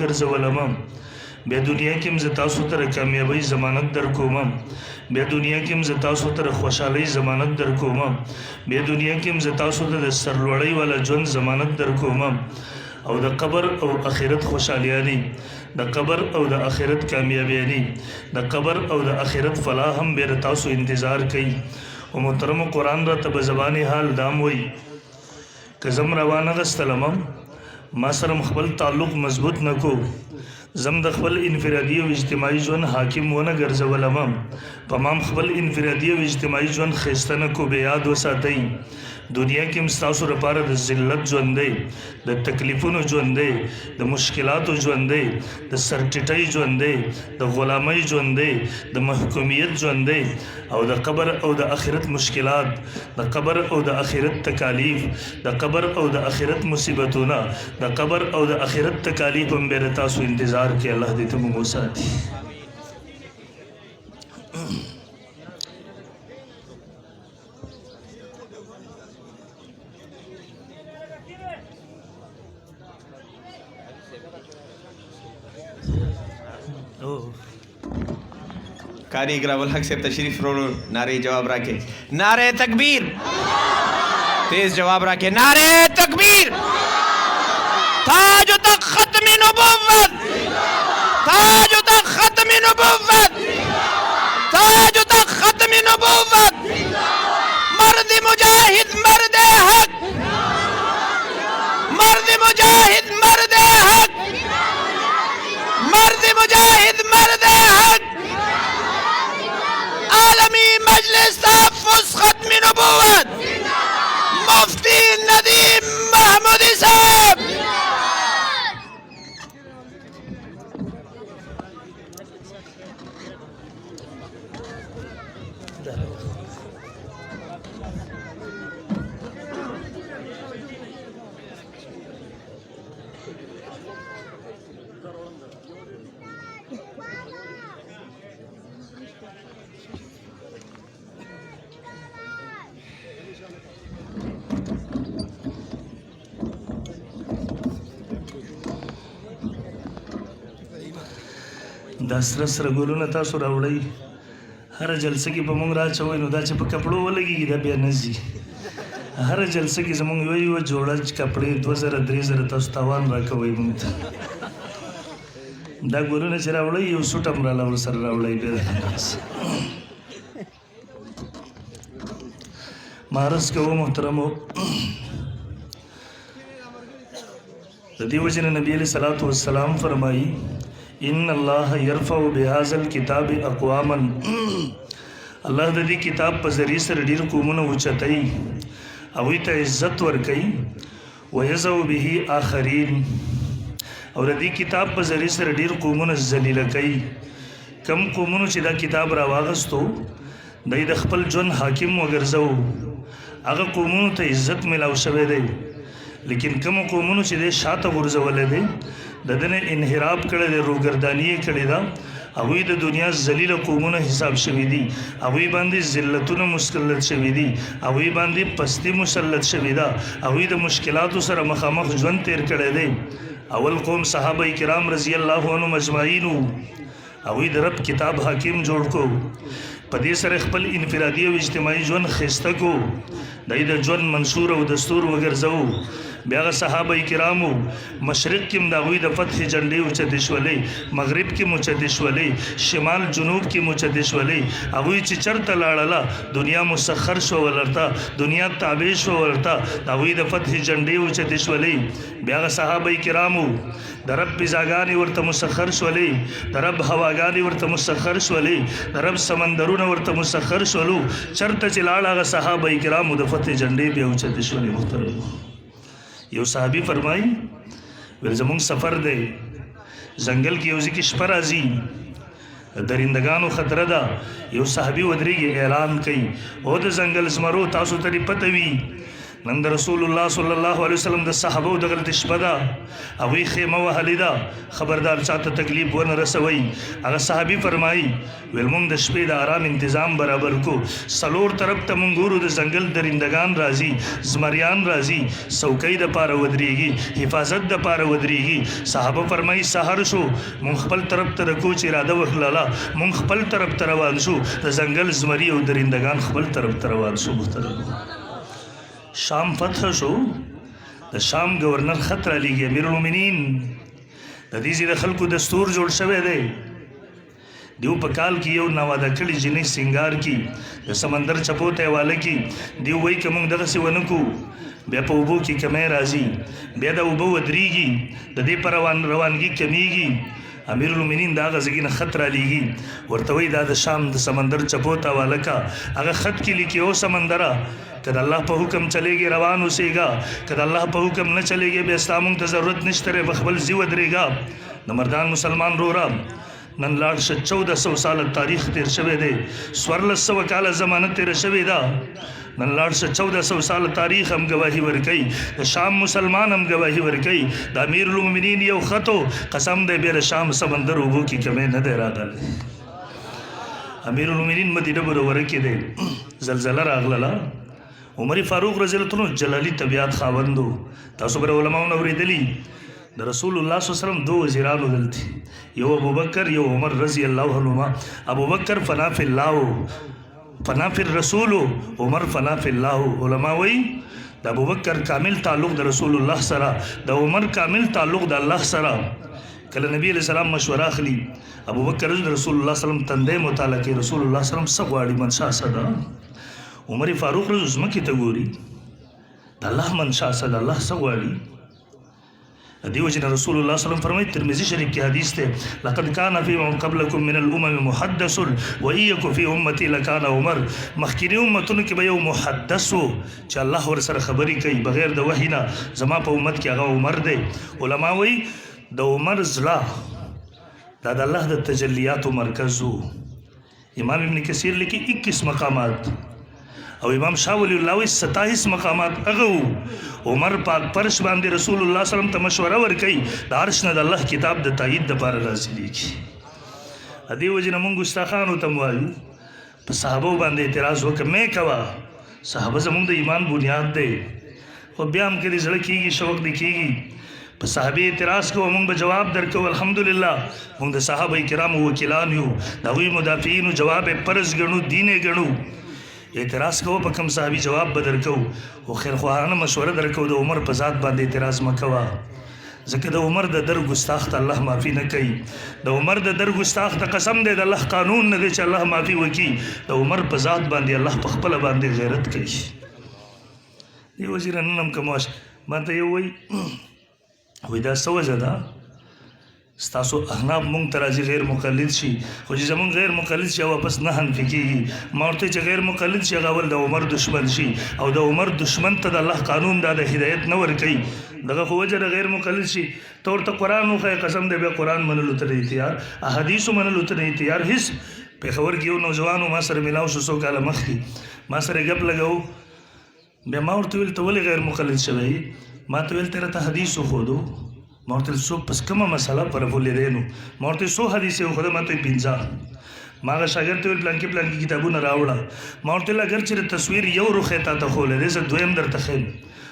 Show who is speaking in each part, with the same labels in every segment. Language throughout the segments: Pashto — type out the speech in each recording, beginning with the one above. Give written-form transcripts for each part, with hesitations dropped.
Speaker 1: ګرځولم بیا دنیا کې هم زه تاسو ته د کامیابۍ ضمانت درکوم بیا دنیا کې هم زه تاسو ته د خوشحالۍ ضمانت درکوم بیا دنیا کې هم زه تاسو ته د سرلوړۍ والا ژوند ضمانت درکوم او د قبر او آخرت خوشحالیاني د قبر او د آخرت کامیابیاني د قبر او د آخرت فلاح هم بیا تاسو انتظار کوي او محترم قرآن را ته په زبان حال دام وایي که زم روانه غستلم ما سره خپل تعلق مضبوط نکو زم د خپل انفرادي او اجتماعي ژوند حاکم ونه ګرځولم په ما خپل انفرادي او اجتماعي ژوند ښایسته نه کو بیا یاد وساتئ دنیا کې هم ستاسو لپاره د ذلت ژوند دی د تکلیفونو ژوند دی د مشکلاتو ژوند دی د سرټیټۍ ژوند دی د غلامۍ ژوند دی د محکومیت ژوند دی او د قبر او د آخرت مشکلات د قبر او د آخرت تکالیف د قبر او د آخرت مصیبتونه د قبر او د آخرت تکالیف هم بیا تاسو انتظار کې الله دې ته موږ وساتي
Speaker 2: कारी इकरामुल हक से तशरीफ रोलो नारे जवाब राके नारे तकबीर तेज जवाब राके नारे तकबीर ताज तक खत्म नबुव्वत ताज तक खत्म नबुव्वत ताज तक खत्म नबुव्वत मर्द मुजाहिद मर्द हक मर्द मुजाहिद मर्द हक मर्द मुजाहिद मर्द हक आलमी मजलिस तहफ़्फ़ुज़ ख़त्म नबुव्वत मुफ्ती नदीम महमूदी साहब
Speaker 1: دا سره سره ګلونه تاسو راوړئ هره جلسه کې به موږ راچوئ نو دا چې په کپړو ولګېږي دا بیا نه ځي هره جلسه کې زموږ یوه جوړه کپړې 2000 3000 تاسو تاوان راکوئ موږ ته دا ګلونه چې راوړئ یو سوټ هم راله ورسره راوړئ بیا ما عرض کوو محترمو د دې وجې نه نبي علیه الصلاة والسلام فرمایي ان الله يرفع بهذا الكتاب اقواما الله د دې کتاب په ذریعه سره ډیر قومونه اوچتای او ته عزت ورکي ويذو به اخرين او د دې کتاب په ذریعه سره ډیر قومونه ذلیل کوي کم قومونو چې دا کتاب راواغستو د خپل جون حاکم وګرځو هغه قومونو ته عزت ملاو شوی دی لیکن کوم قومونو چې د شاته ورزول دي د دنه انحراف کړي د روګردانی کړي دا هغوی د دنیا ذلیل قومونه حساب شوی دي هغوی باندې ذلتونه مسلط شوی دي هغوی باندې پستی مسلط شوی دا هغوی د مشکلاتو سره مخامخ ژوند تیر کړي دي اول قوم صحابه کرام رضی الله عنهم اجمعین هغوی د رب کتاب حاکم جوړ کو په دې سره خپل انفرادي او اجتماعي ژوند ښایسته کو د ژوند منصور او دستور وګرځو بیا صحابه کرامو مشرق کې د هغوی د فتح جنډې اوچتې شولې مغرب کې اوچتې شولې شمال جنوب کې اوچتې شولې هغوی چې چرته لاړله دنیا مسخر شو ولرته دنیا تابع شو ولرته د هغوی د فتح جنډې اوچتې شولې بیا صحابه کرامو د رب فضاګانې ورته مسخر شولې د رب هواګانې ورته مسخر شولې د رب سمندرونه ورته مسخر شولو چرته چې لاړه هغه صحابه کرامو د فتح جنډې بیا اوچتې شولې محترم یو صحابي فرمایي ول زمونږ سفر دی ځنګل کې یو ځکه شپه راځي درندگانو خطره ده یو صحابي ودرېږي اعلان کوي او د ځنګل زمرو تاسو ته پته وي نن د رسول الله صلی الله علیه وسلم د صحابه دغه شپه ده هغوی خیمه وهلې ده خبردار چاته تکلیف ونه رسوي هغه صحابي فرمایي ویل موږ د شپې د آرام تنظیم برابر کو سلور طرف ته موږ ګورو د ځنګل درندگان راځي زمریان راځي څوکۍ د پاره ودرېږي حفاظت د پاره ودرېږي صحابه فرمایي سحر شو موږ خپل طرف ته د کوچ اراده وکړله موږ خپل طرف ته روان شو د ځنګل زمري او درندگان خپل طرف ته روان شو محترم شام فتح شو د شام گورنر خط را لیږي امیر المؤمنین د دې ځای د خلکو دستور جوړ شوی دی دیو په کال کې یو ناواده کړي جنې سنگار کی د سمندر چپو ته واله کی دیو وای که موږ دغسې ونه کو بیا په اوبو کې کمی راځي بیا د اوبو ودرېږي د دې پر روانګي کمیږي امیر المؤمنین دا هغه ځای نه خط را لیږي ورته وایي دا د شام د سمندر چپو ته واله کا هغه خط کې لیکي او سمندره که د الله په حکم چلېږي روان اوسېږه که د الله په حکم نه چلېږي بیا ستا موږ ته ضرورت نشته دی په خپل ځي ودرېږه د مردان مسلمان رورا نن لاړ شه 1400 ساله تاریخ تیر شوی دی 1400 کاله زمانه تیره شوې ده نن لاړ شه 1400 ساله تاریخ هم گواهي ورکوي د شام مسلمان هم گواهي ورکوي د امیر المؤمنین یو خط قسم دی بیا د شام سمندر اوبو کې کمی نه دی راغلی امیر المؤمنین مدینه منوره کې دی زلزله راغله عمر فاروق رضی الله عنه جلالی طبیعت خاوندو تاسو بر علماء اوریدلی د رسول الله صلی الله علیه وسلم دو وزیرانو دلته یو ابوبکر یو عمر رضی الله عنهما ابوبکر فنا فی الله فنا فی الرسول عمر فنا فی الله علماء وی د ابوبکر کامل تعلق د رسول الله سره د عمر کامل تعلق د الله سره کله نبی علیہ السلام مشوره اخلي ابوبکر رسول الله صلی الله علیه وسلم تندې مطالعه کوي رسول الله صلی الله علیه وسلم سغواړي منشا صدا عمر فاروق رضی الله عنه ته ګوري د الله منشا صدا الله سغواړي دیو جن رسول الله صلی الله علیه وسلم فرمایي ترمذی شریف کی حدیث ته لقد كان في من قبلكم من الامم محدث وإيك في امتي لكان عمر مخکینی امتونو کې به یو محدث چې الله ور سره خبري کوي بغیر د وحی نه زما په امت کې هغه عمر دی علما وایي د عمر زړه دا د الله د تجلیات مرکز امام ابن کثیر لیکي 21 مقامات او امام شاه ولی الله وی 27 مقامات هغه عمر پاک پرش باندې رسول الله صلی الله علیه وسلم ته مشوره ورکړي د عرش نه د الله کتاب د تایید د لپاره راځي ادي وجنه مونږ استخانو ته وایو په صحابه باندې اعتراض وکړه مې کوا صحابه زموږ د ایمان بنیاد دی خو بیا هم کې زړه کېږي شوق دی کېږي په صحابه اعتراض کوو مونږ به جواب درکو الحمدلله مونږ د صحابه کرامو وکیلان یو د هغوی مدافعینو جواب فرض ګڼو دین یې ګڼو اعتراض کوو په کوم صحابي جواب به درکو خو خیرخواهانه مشوره درکو د عمر په ذات باندې اعتراض مه کوه ځکه د عمر د در ګستاخ ته الله معافي نه کوي د عمر د در ګستاخ ته قسم دی د الله قانون نه دی چې الله معافي وکړي د عمر په ذات باندې الله په خپله باندې غیرت کوي دی وزیر نن هم که ما ته یو وایي وایي دا څه وجه ده ستاسو احناف مونږ ته راځي غیر مقلد شي خو چې زمونږ غیر مقلد شي واپس نه حنفي کېږي ما ورته چې غیر مقلد شي هغه اول د عمر دشمن شي او د عمر دشمن ته د الله قانون دا د هدایت نه ورکوي دغه خو وجه د غیر مقلد شي ته ورته قرآن وښایې قسم دی بیا قرآن منلو ته نه تیار احادیثو منلو ته نه تیار هېڅ پېښور کې یو نوجوان ما سره ملاو شو څو کاله مخکې ما سره ګپ لګو بیا ما ورته ویل ته ولې غیر مقلد شوی ما ته ویل ته راته حدیث وښودو ما ورته سو پس کومه مسله پر ولیدینو ما ورته سو حدیث یو خدای ما ته 15 ما هغه شاګرد ته پلان کې کتابونه راوړه ما ورته اگر چې تصویر یو روخه تا ته خولې زه دویم درته خیم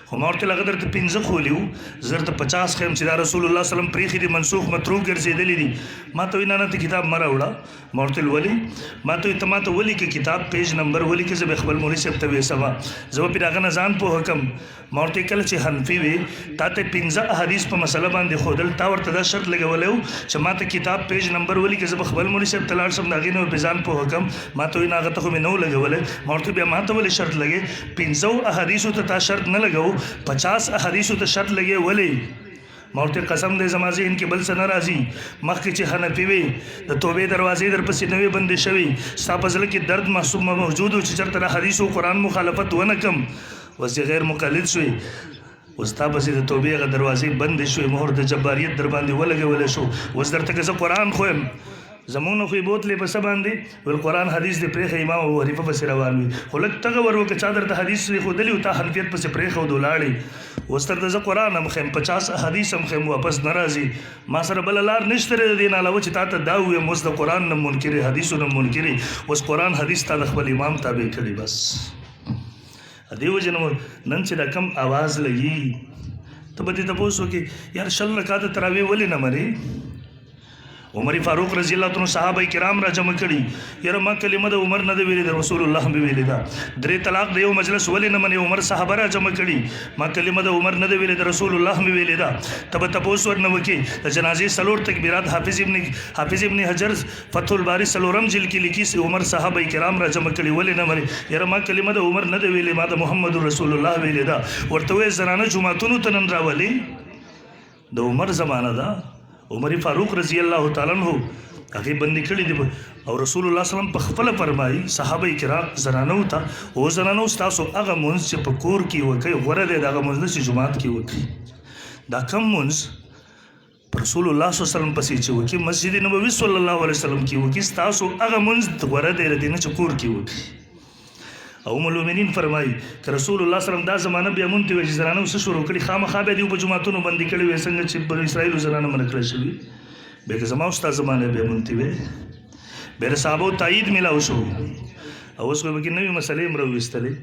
Speaker 1: خو ما ورته لګ درته 15 خولیو زر ته 50 خیم چې دا رسول الله صلی الله علیه وسلم پریخي دي منسوخ متروک ګرځېدلی دي ما ته وینا نه ته کتاب ما راوړه ما ورته ولی ما ته ولی کې کتاب پیج نمبر ولی کې زه خپل مولوی صاحب ته وېسما زه په دغه نه ځان په حکم ما ورته کله چې حنفي وي تا ته 15 احادیث په مسله باندې خودل تا ورته دا شرط لګولیو چې ما ته کتاب پیج نمبر ولی کې زه خپل مولوی صاحب ته لاړ شم دغه نه په ځان په حکم ما ته وینا هغه ته مې نو لګولې ما ورته بیا ما ته ولی شرط لګې 15 احادیث ته تا شرط نه لګاو 50 احادیث ته شرط لګې ولی ما ورته قسم دې زما ذهن کې بل څه نه راځي مخکې چې حنفي وي د توبې دروازې درپسې نوې بندې شوي ستا په زړه کې درد محسوب موجود و چې چېرته د حدیث او قرآن مخالفت ونه کم اوس چې غیر مقلد شوي اوس تا پسې د توبې هغه دروازې بندې شوې مهر د جباریت در باندې ولګولی شو اوس درته که زه قرآن خویم زمونږ نه خو یې بوتلې په څه باندې ویل قرآن حدیث دې پرېښه امام ابو حنیفه پسې روان وي خو لږ تګه ور وکړه چا درته حدیث پرېښودلي و تا حنفیت پسې پرېښود ولاړې اوس درته زه قرآن هم ښیم 50 احادیث هم ښیم واپس نه راځي ما سره بله لار نشته دی د دې نه علاوه چې تا ته دا ووایم اوس د قرآن نه منکرې حدیثو نه منکرې اوس قرآن حدیث تا د خپل امام تابع کړي بس دې وجې نه نن چې دا کم آواز لګي ته به دې تپوس وکړې یار 100 رکعاته تراویح ولې نه مرې عمر فاروق رضی الله عنه صحابه کرام را جمع کړي یاره ما کلمه د عمر نه دی ویلې د رسول الله به ویلې دا 3 طلاق د یو مجلس ولې نه منې عمر صحابه را جمع کړي ما کلمه د عمر نه دی ویلې د رسول الله به ویلې دا تب تپوس ورنه وکي د جنازې سلور تکبیرات حافظ ابن حجر فتح الباری سلورم جلد کې لیکي عمر صحابه کرام را جمع کړي ولې نه منې یاره ما کلمه د عمر نه دی ویلې ما د محمد رسول الله ویلې دا ورته وې زنانه جمعتونو ته نن راولي د عمر زمانه دا عمر فاروق رضی الله تعالی عنہ هغه بندي کړی دی او رسول الله صلی الله علیه وسلم په خپل فرمایي صحابه کرام زنانو ته او زنانو تاسو هغه مونږ چې په کور کې وکي غوړه دی دغه مونږ چې جمعات کې وکي دا کم مونږ رسول الله صلی الله علیه وسلم پسې چې وکي مسجد نبوي صلی الله علیه وسلم کې وکي تاسو هغه مونږ غوړه دی ردینه چې کور کې وکي او ام المؤمنین فرمایي که رسول الله صلی الله علیه وسلم دا زمانه بیا مونږ ته وایي زنانو څه شروع کړي خامخا به دی په جمعتونو باندې کړي وي څنګه چې بنو اسرائیل زنانه منع کړی شوي به که زما استاد زمانه به مونږ ته وي به صحابو تایید ملاو شو او اوس به کې نوې مسلې هم راوستلې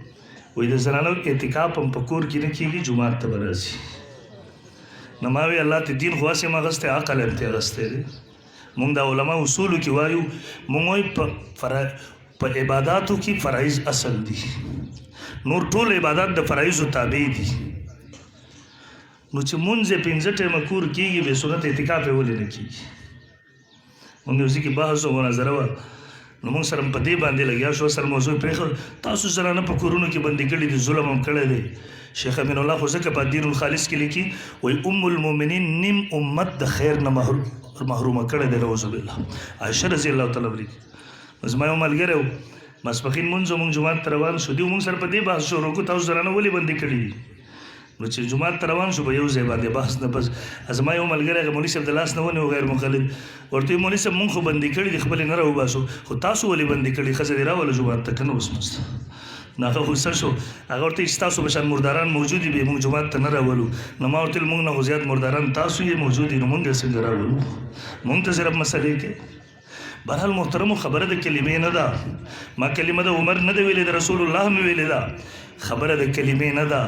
Speaker 1: وایي د زنانو اعتکاف هم په کور کې نه کېږي جومات ته به راځي نو ما وی الله ته دین خو هسې م اخیستی عقل هم ترې اخیستی دی مونږ د علما اصولو کې وایو مونږ وایي په عباداتو کې فرایض اصل دي نور ټول عبادت د فرایضو تابع دي نو چې مونځ یې 15 ټیمه کور کېږي بې سنت اعتکاف یې ولې نه کېږي مونږ یو ځای کې بحث او مناظره وه نو مونږ سره په دې باندې لګیا شو سر موضوع پرېښه تاسو زنانه په کورونو کې بندي کړي دي ظلم هم کړی دی شیخ امین الله خو ځکه په دین الخالص کې لیکي وایي ام المؤمنین نیم امت د خیر نه محرومه کړی دی نعوذ بالله عایشه رضی الله تعالی عنها زما یو ملګری و ماسپښین مونځ مونږ جومات ته روان شو دوی مونږ سره په دې بحث شروع کړو تاسو زنانه ولې بندي کړي دي نو چې جومات ته روان شو په یو ځای باندې بحث نه بس زما یو ملګری هغه مولوي صاحب د لاس نه ونیو غیر مقلد ورته ویې مولوي صاحب مونږ خو بندي کړي دي خپلې نه راوباسو خو تاسو ولې بندي کړي ښځه دې راوله جومات ته که نه اوس مست نو هغه غوسه شو هغه ورته ویل چې تاسو به شان مرداران موجود وي موږ جومات ته نه راولو نو ما ورته ویل موږ نه خو زیات مرداران تاسو یې موجود دي نو موږ یې څنګه راولو موږ ته صرف مسلې کې بهرحال محترمو خبره د کلمې نه ده ما کلمه د عمر نه ده ویلې د رسول الله مې ویلې ده خبره د کلمې نه ده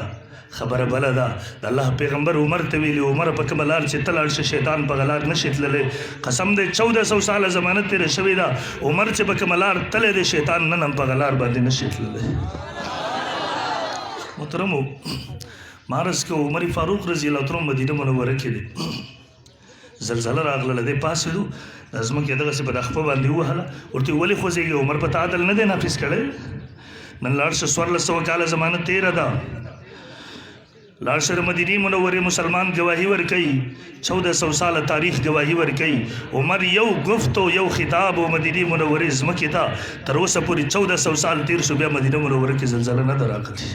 Speaker 1: خبره بله ده د الله پیغمبر عمر ته ویلي عمر په کومه لار چې ته لاړ شه شیطان په هغه لار نشي تللی قسم دی 1400 ساله زمانه تېره شوې ده عمر چې په کومه لار تللی دی شیطان نن هم په هغه لار باندې نشي تللی محترمو مارس کې عمر فاروق رضی الله عنه مدینه منوره کې دی زلزله راغله دی پاسېدو ځمکې دغسې په د خپه باندې ووهله ورته ولې خوځېږي عمر په تعادل نه دی نافظ کړی نن لاړ شه 1400 کاله زمانه تېره ده لاړ شه د مدینې منورې مسلمان ګواهي ورکوي 1400 ساله تاریخ ګواهي ورکوي عمر یو گفت و یو خطاب و مدینې منورې ځمکې ته تر اوسه پورې 1400 سال تېر شو بیا مدینه منوره کې زلزله نه ده راغلې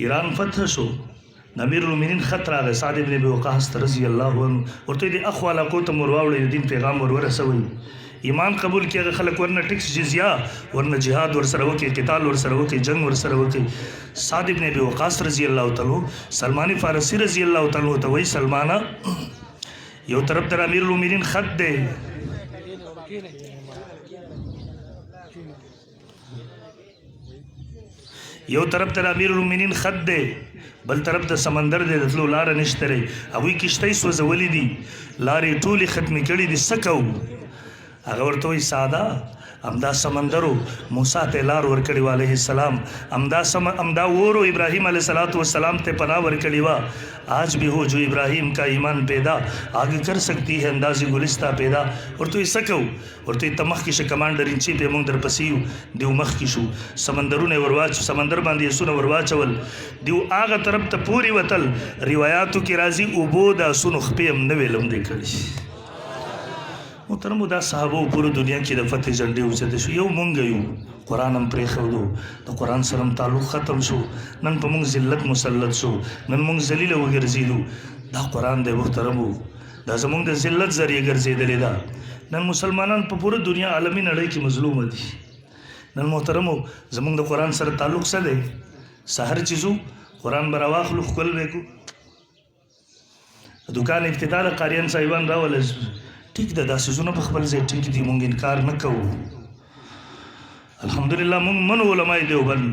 Speaker 1: ایران فتح شو امیر المؤمنین خط راغی سعد ابن ابي وقاص رضی الله عنه ورته د اخو علاقو ته مور واوړئ د دین پیغام ورسوئ ایمان قبول کړي هغه خلک ورنه ټیکس جزیه ورنه جهاد ورسره وکړي قتال ورسره وکړي جنگ ورسره وکړي سعد ابن ابي وقاص رضی الله تعالی سلمان فارسی رضی الله تعالی ته وایي سلمانه یو طرف تر امیر المؤمنین خط دی یو طرف ته امیر المؤمنین خط دی بل طرف ته سمندر دی د تلو لاره نشته دی هغوی کشتۍ سوځولې دي لارې ټولې ختمې کړي دي څه کوو هغه ورته وایي ساده امدا سمندرو موسی ته لار ورکړې وه علیه السلام امدا وورو ابراهیم علیه السلام ته پناه ورکړې وه آج بھی ہو جو ابراہیم کا ایمان پیدا آگے کر سکتی ہے اندازی گلستہ پیدا ورته یې څه کوو ورته یې ته مخکې شه کمانډر ان چیف یې موږ درپسې یو دیو مخکې شو سمندرونه یې سمندر باندې یې اسونه ورواچول دیو هغه طرف ته پورې وتل روایاتو کې راځي اوبو د اسونو خپې هم نه وې لمدې کړي محترمو دا صحابو پورو دنیا کې د فتح جنډې اوچتې شو یو مونږ یو قرآن هم پرېښودو د قرآن سره هم تعلق ختم شو نن په مونږ ذلت مسلط شو نن مونږ ذلیله وګرځېدو دا قرآن دی محترمو دا زمونږ د ذلت ذریعه ګرځېدلې ده. نن مسلمانان په پوره دنیا عالمي نړۍ کې مظلومه دي. نن محترمو زمونږ د قرآن سره تعلق څه دی؟ سحر چې ځو قرآن به راواخلو ښکل به کړو، دکان ابتدا د قاریان صاحبان راوله ټیک ده، دا څیزونه په خپل ځای ټیک دي، مونږ انکار نه کوو. الحمدلله مونږ منو علماء دیوبند،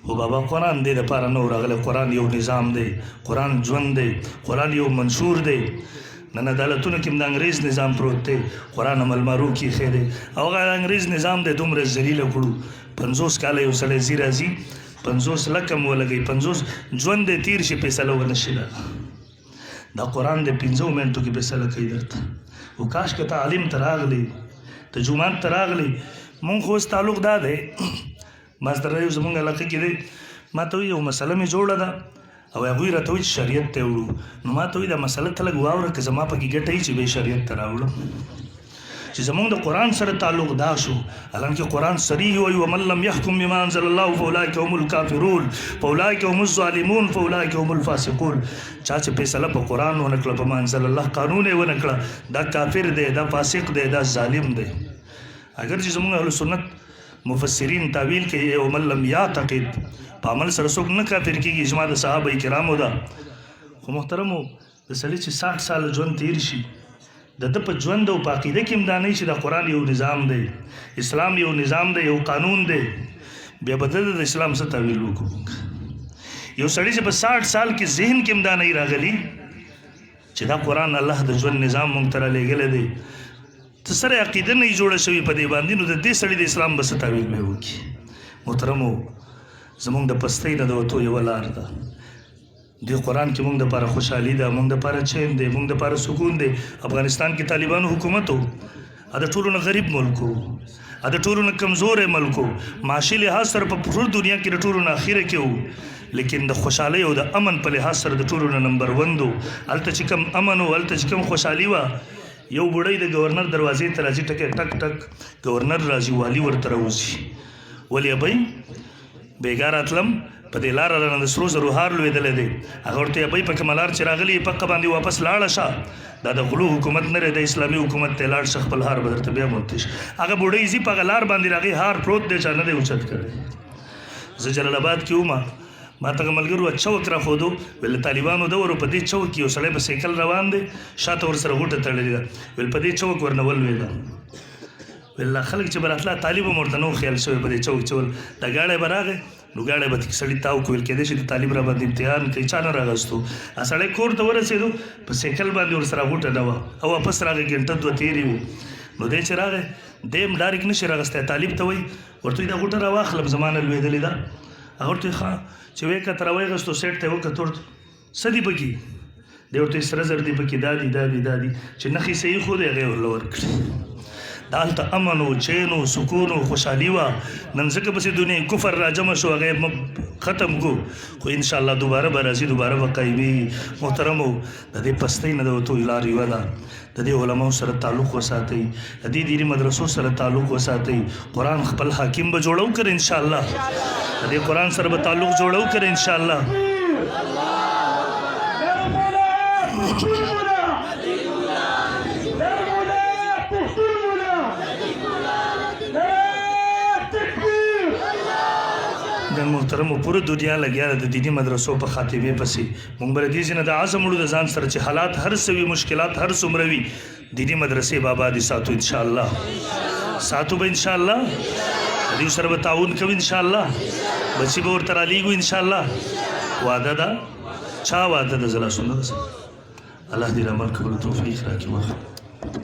Speaker 1: خو بابا قرآن دې دپاره نه و راغلی. قرآن یو نظام دی، قرآن ژوند دی، قرآن یو منشور دی. نن عدالتونو کې هم د انګریز نظام پروت دی، قرآن عمل معروف کې ښی دی. او هغه انګریز نظام دی دومره ذلیله کړو. 50 کاله یو سړی ځي راځي 50 لکه م ولګوي، 50 ژوند دی تیر شي فیصله ونه شي. دا قرآن د 5 منټو کې فیصله کوي درته. او کاش که ته عالم ته راغلی، ته جومات ته راغلی. مونږ خو اوس تعلق دا دی، مازدر یو زمونږ علاقه کې دی، ما ته وایي یو مسله مې جوړه ده او هغوی راته وایي چې شریعت ته وړو. نو ما ته وایي دا مسله ته لږ واوره که زما پکې ګټه وي چې به یې شریعت ته راوړم. چې زمونږ د قرآن سره تعلق دا شو، حالانکه قرآن صریح وایي ومن لم یحکم بما انزل الله فاولئک هم الکافرون فاولئک هم الظالمون فاولئک هم الفاسقون. چا چې فیصله په قرآن ونه کړه، په ما انزل الله قانون یې ونه کړه، دا کافر دی، دا فاسق دی، دا ظالم دی. اگر چې زمونږ اهل سنت مفسرین تعویل کوي ومن لم یعتقد، په عمل سره څوک نه کافر کېږي، اجماع د صحابه کرامو ده. خو محترمو د سړي چې 60 ساله ژوند تیر شي، د ده په ژوند او په عقیده کې هم دا نه چې د قرآن یو نظام دی، اسلام یو نظام دی، یو قانون دی، بیا به د اسلام څه تعویل وکړو؟ یو سړي چې په 60 سال کې ذهن کې هم دا نه راغلی چې دا قرآن الله د ژوند نظام مونږ ته رالیږلی دی، ته سره عقیده نه جوړه شوې په دې باندې، نو د دې سړي د اسلام به څه تعویل به وکړي؟ محترمو زمونږ د پستۍ نه د وتو یوه لار ده. دې قرآن کې مونږ دپاره خوشحالي ده، مونږ دپاره چین دی، مونږ دپاره سکون دی. افغانستان کې طالبانو حکومت و، د ټولو نه غریب ملک و، د ټولو نه کمزوری ملک و، معاشي لحاظ سره په ټول دنیا کې د ټولو نه اخیره کې و، لیکن د خوشحالۍ او د امن په لحاظ سره د ټولو نه نمبر 1 و. هلته چې کوم امن و، هلته چې کوم خوشحالي وه، یو بوډۍ د گورنر دروازې ته راځي، ټکې ټک ټک گورنر راځي، والي ورته راوځي، ولې ابۍ بیګا راتلم په دې لاره رانه د سرو زرو هار لوېدلی دی. هغه ورته ابۍ په کومه لار چې راغلي یې پقه باندې واپس لاړه شه، دا د غلو حکومت نه دی، د اسلامي حکومت ته لاړ شه، خپل هار به درته بیا موندی شي. هغه بوډۍ ځي په هغه لار باندې، هغې هار پروت دی، چا نه دی اوچت کړی. زه جلال آباد کې وم، ما ته ملګرو چوک راښودو، ویل طالبانو ده ورو په دې چوک کې یو سړی په سایکل روان دی، شاته ورسره غوټه تړلې ده، ویل په دې چوک ورنه ولوېده. ویل خلک چې به راتله طالب هم ورته نه و خیال شوی په دې چوک چې ول دا ګاډی به راغی، نو ګاډی به سړي تاو کو، ویل کېدای شي د طالب را باندې امتحان کوي، چا نه راغستو. سړی کور ته ورسېدو، په سایکل باندې ورسره غوټه نه وه، او واپس راغی، ګنټه 2 تېرې وو. نو دی چې راغی، دی هم ډایرکټ نشي راغستی، طالب ته وایي ورته دا غوټه را واخلم زما نه لوېدلې ده. هغه ورته ښه چې ویې کته را ویغستو، سیټ ته یې وکتو، ورته څه دي پکې؟ دی ورته سره زر دي پکې، دا دي دا دي دا دي، چې نښې صحیح خو دی هغې ورله ورکړي. دا هلته امن و، چین و، سکون و، خوشحالي وه. نن ځکه پسې دنیا کفر را جمع شو، هغې ختم کو، خو انشاءالله دوباره به راځي، دوباره به قایمېږي. محترمو د دې پستۍ نه د وتو لار یوه ده، د دې علماو سره تعلق وساتئ، د دې دیني مدرسو سره تعلق وساتئ. قرآن خپل حاکم به جوړو کړه انشاءالله، د دې قرآن سره به تعلق جوړو کړه انشاءالله. محترمو پوره دنیا لګیا ده د دیني مدرسو په خاتمې پسې. مونږ به د دې ځای نه د عزم وړو د ځان سره چې حالات هر څه وي، مشکلات هر څومره وي، دیني مدرسې به آبادې ساتو انشاءالله، ساتو به انشاءالله، د دې سره به تعاون کوو انشاءالله، بچي به ورته رالیږو انشاءالله. وعده ده، چا وعده ده؟ زه لاسونه الله دې عمل کولو توفیق راکړي.